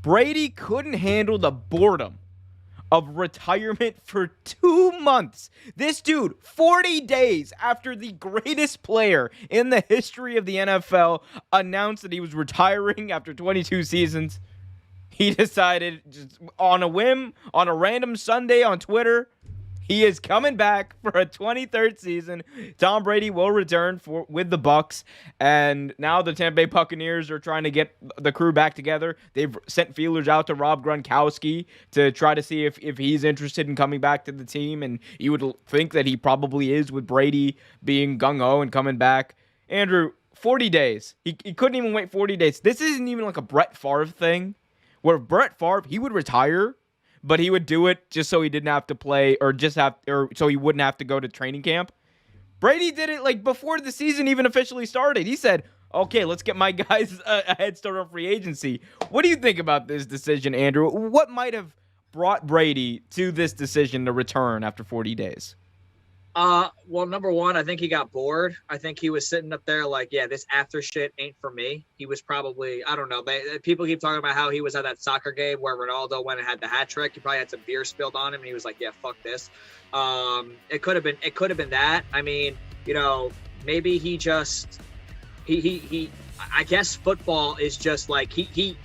Brady couldn't handle the boredom of retirement for 2 months. This dude, 40 days after the greatest player in the history of the NFL announced that he was retiring after 22 seasons, he decided just on a whim, on a random Sunday on Twitter, he is coming back for a 23rd season. Tom Brady will return with the Bucs, and now the Tampa Bay Buccaneers are trying to get the crew back together. They've sent feelers out to Rob Gronkowski to try to see if he's interested in coming back to the team, and you would think that he probably is with Brady being gung-ho and coming back. Andrew, 40 days. He couldn't even wait 40 days. This isn't even like a Brett Favre thing, where Brett Favre, he would retire, but he would do it just so he didn't have to play or so he wouldn't have to go to training camp. Brady did it like before the season even officially started. He said, okay, let's get my guys a head start on free agency. What do you think about this decision, Andrew? What might have brought Brady to this decision to return after 40 days? Well, number one, I think he got bored. I think he was sitting up there like, yeah, this after shit ain't for me. He was probably, I don't know. People keep talking about how he was at that soccer game where Ronaldo went and had the hat trick. He probably had some beer spilled on him, and he was like, yeah, fuck this. It could have been that. I mean, maybe he just, I guess football is just like,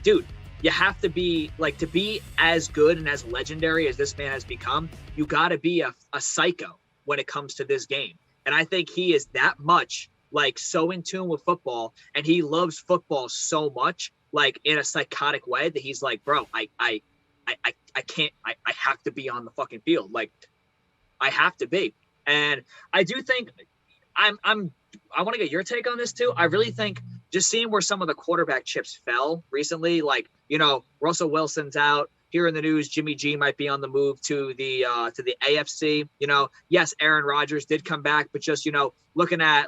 dude, you have to be like, to be as good and as legendary as this man has become, you got to be a psycho when it comes to this game. And I think he is that much like so in tune with football, and he loves football so much, like in a psychotic way, that he's like, bro, I can't, I have to be on the fucking field. Like I have to be. And I do think I want to get your take on this too. I really think just seeing where some of the quarterback chips fell recently, like, Russell Wilson's out. Here in the news, Jimmy G might be on the move to the AFC. Yes, Aaron Rodgers did come back, but just looking at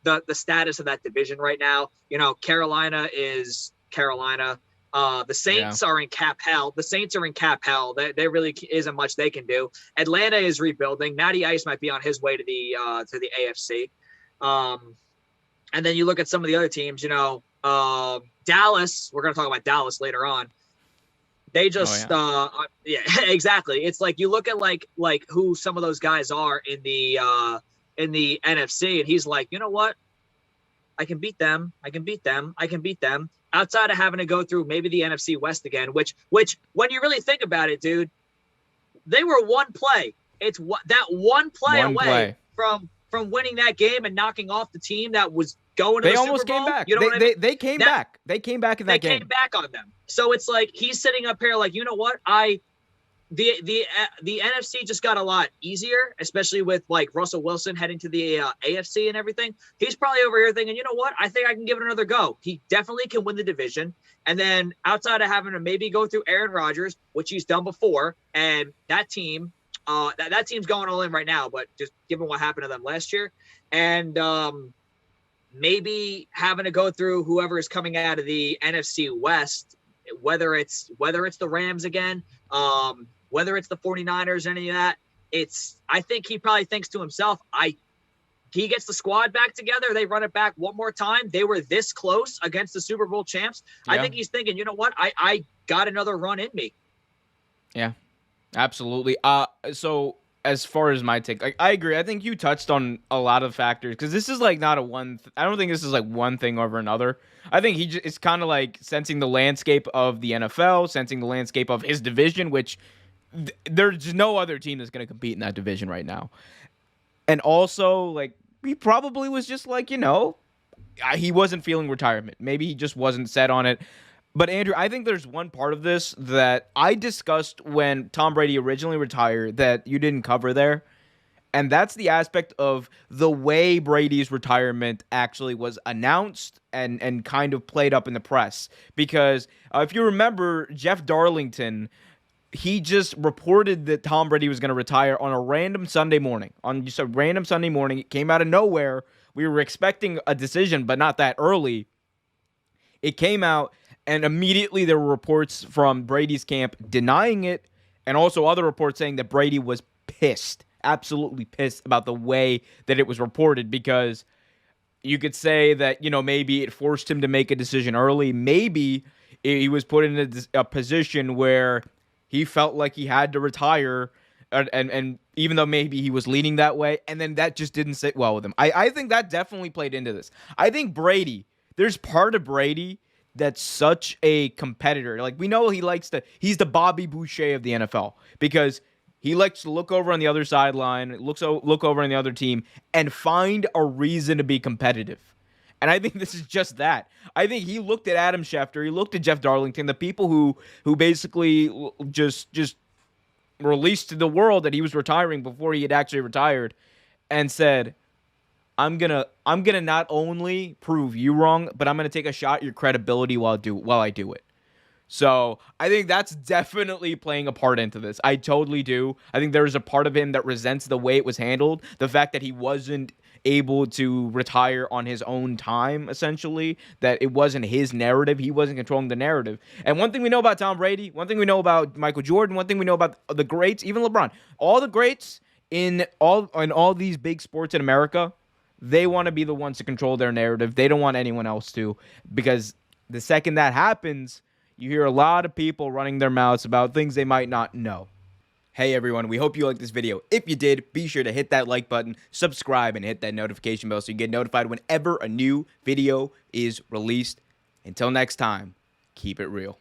the status of that division right now, Carolina is Carolina. The Saints are in cap hell. The Saints are in cap hell. There really isn't much they can do. Atlanta is rebuilding. Matty Ice might be on his way to the AFC. And then you look at some of the other teams. Dallas. We're going to talk about Dallas later on. They just, yeah, exactly. It's like you look at like who some of those guys are in the NFC, and he's like, you know what? I can beat them. I can beat them. I can beat them. Outside of having to go through maybe the NFC West again, which when you really think about it, dude, they were one play. It's that one play away from winning that game and knocking off the team that was going to the Super Bowl. They almost came back. They came back. They came back in that game. They came back on them. So it's like he's sitting up here like, you know what? The NFC just got a lot easier, especially with like Russell Wilson heading to the AFC and everything. He's probably over here thinking, you know what? I think I can give it another go. He definitely can win the division. And then outside of having to maybe go through Aaron Rodgers, which he's done before, and that team, that team's going all in right now, but just given what happened to them last year, and maybe having to go through whoever is coming out of the NFC West, whether it's the Rams again, whether it's the 49ers, any of that, I think he probably thinks to himself, he gets the squad back together. They run it back one more time. They were this close against the Super Bowl champs. Yeah. I think he's thinking, you know what? I got another run in me. Yeah, absolutely. So as far as my take, I agree. I think you touched on a lot of factors, because this is like not I don't think this is like one thing over another. I think it's kind of like sensing the landscape of the NFL, sensing the landscape of his division, which there's no other team that's going to compete in that division right now. And also, like, he probably was just like, he wasn't feeling retirement. Maybe he just wasn't set on it. But Andrew, I think there's one part of this that I discussed when Tom Brady originally retired that you didn't cover there. And that's the aspect of the way Brady's retirement actually was announced and kind of played up in the press. Because if you remember, Jeff Darlington, he just reported that Tom Brady was going to retire on a random Sunday morning. On just a random Sunday morning. It came out of nowhere. We were expecting a decision, but not that early. It came out, and immediately there were reports from Brady's camp denying it, and also other reports saying that Brady was pissed, absolutely pissed about the way that it was reported, because you could say that, maybe it forced him to make a decision early. Maybe he was put in a position where he felt like he had to retire, and even though maybe he was leaning that way, and then that just didn't sit well with him. I think that definitely played into this. I think Brady, there's part of Brady that's such a competitor. Like, we know he's the Bobby Boucher of the NFL because he likes to look over on the other sideline, look over on the other team, and find a reason to be competitive. And I think this is just that. I think he looked at Adam Schefter, he looked at Jeff Darlington, the people who basically just released to the world that he was retiring before he had actually retired, and said, I'm gonna not only prove you wrong, but I'm gonna take a shot at your credibility while I do it. So I think that's definitely playing a part into this. I totally do. I think there's a part of him that resents the way it was handled, the fact that he wasn't able to retire on his own time, essentially, that it wasn't his narrative. He wasn't controlling the narrative. And one thing we know about Tom Brady, one thing we know about Michael Jordan, one thing we know about the greats, even LeBron, all the greats in all these big sports in America, they want to be the ones to control their narrative. They don't want anyone else to, because the second that happens, you hear a lot of people running their mouths about things they might not know. Hey everyone, we hope you liked this video. If you did, be sure to hit that like button, subscribe, and hit that notification bell so you get notified whenever a new video is released. Until next time, keep it real.